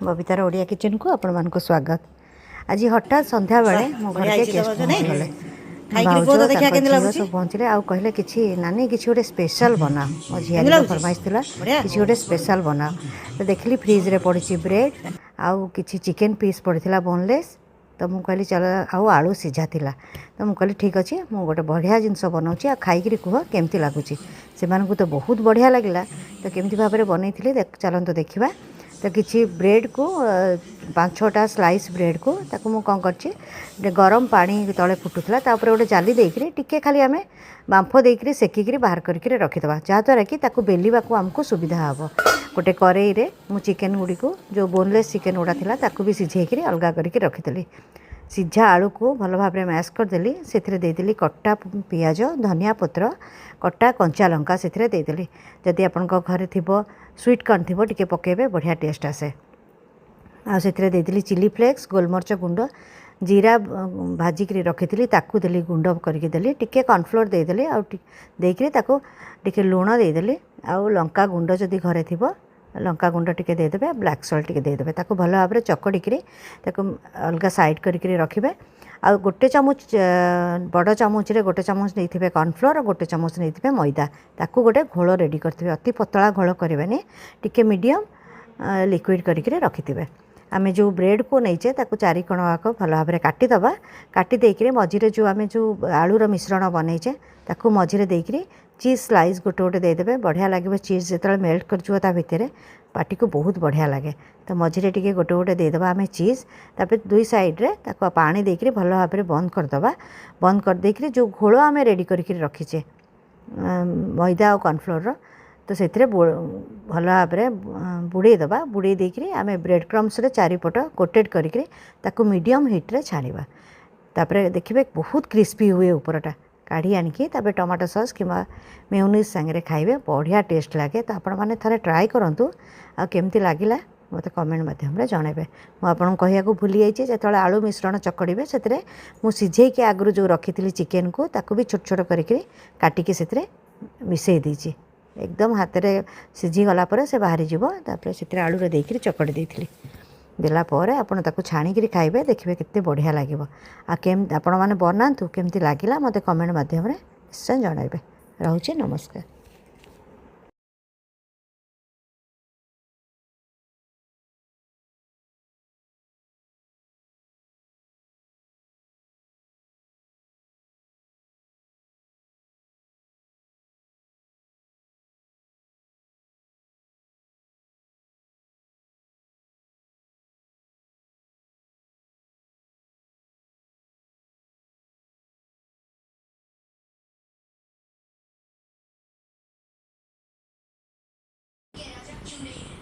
बबितार Odia kitchen को आपण मानक स्वागत। आज हठात संध्या बेले मो घर के गेस्ट पहुँचीगले भाउज झील सब पहुँचले आउ कहले कि नानी कि गोटे स्पेशल बना मो झील फरमाइश थी कि गोटे स्पेशल बना तो देखली फ्रिज रे पड़ी ब्रेड आउ कि चिकेन पीस पड़ा बोनलेस तो मुझे कहली चल आउ आलू सीझा थिला तो मुझे कहली ठीक अच्छे मुझे गोटे बढ़िया जिनस बनाऊँगी आ खाई कह केमती लगुच से तो बहुत बढ़िया लगे तो केमती भाव में बनई चलते देखा तो किसी ब्रेड को 5-6टा स्लाइस ब्रेड को ताकू मु कौन कर गरम पानी तले फुटुला तापर गोटे जाली देकर टिके खाली आम बांफ देकर सेकिक बाहर करके रखीदे जहाँद्वारा कि बेलिबा को आमको सुविधा हम गोटे कड़ई रे मु चिकेन गुड़ी को जो बोनलेस चिकेन गुड़ा था ताकू भी सीझेक अलग करके रखीदेली सीझा आलू को भल भाव में मैश करदेली से देदेली कटा पियाज धनिया पत्र कटा कंचा लंका से देदेली जदि आपण घरे थी स्वीट कॉर्न थी टे पकेबे बढ़िया टेस्ट आसे आ से देदेली चिली फ्लेक्स गोलमरच गुंड जीरा भाजिक रखी ताकू देली गुंड करके देली टिके कॉर्नफ्लोर देदेली आउे टिके लुण देदेली आउ लंका गुंड जदि घरे थी लंका गुंड टिके देदेबे ब्लैक सॉल्ट टिके देदेबे ताकू भल भाव में चकड़िकी अलग साइड करके रखिबे आ गोटे चामच बड़ चामच रे गोटे चामच नहीं कॉर्नफ्लोर और गोटे चामच नहीं मैदा ताकू गोटे घोल रेडी करेंगे अति पतला घोल करेंगे टिके मीडियम लिक्विड करके रखिथे आम जो ब्रेड को नहींचे ताकू 4 कोण आक भल भाव में काटिदबा काटी देकर मझीरे जो आम जो आलूर मिश्रण बनईचे ताकू मझीरे देकर चीज स्लाइस गोटे गोटे देदेबे बढ़िया लगे चीज जो मेल्ट कर भितर पार्टी को बहुत बढ़िया लगे तो मझीरे टिके गोटे गोटे देदेबा आम चीज तापर दुई साइड रे ताकू पानी देकर भल भाव में बंद करदबा बंद कर देकर जो घोल आम रेडी करके रखीचे मैदा और कॉर्नफ्लोर तो से भल भाव में बुड़े दबा बुड़े देकर आम ब्रेड क्रम्स रे चारिपट कोटेड करके ताकू मीडियम हिट रे छाड़िबा तापर देखिए बहुत क्रिस्पी हुए ऊपरटा काढ़ी आणिकी तापर टमाटो सॉस कि मेयोनीज सांगे खाइबे बढ़िया टेस्ट लगे तो आपण मैंने थे ट्राए करूँ आ केमती लगिला मत कमेंट मध्यम जनइबे मुझे कहया भूली जाइए जो आलू मिश्रण चकड़े से मुझे आगु जो रखी थी चिकेन को ताकू भी छोट छोट करके काटिकी से मिसई देची एकदम हाथ में सीझीगला से बाहरी जीवतापर से आलू देकर चकड़ी देती देलापर आपड़ ताकू छाणिकी खाइबे देखिए केते बढ़िया लगे आपण मैंने बनातु केमती लगिला मत कमेंट मध्यम निश्चय जनइबे रोचे नमस्कार। Yeah,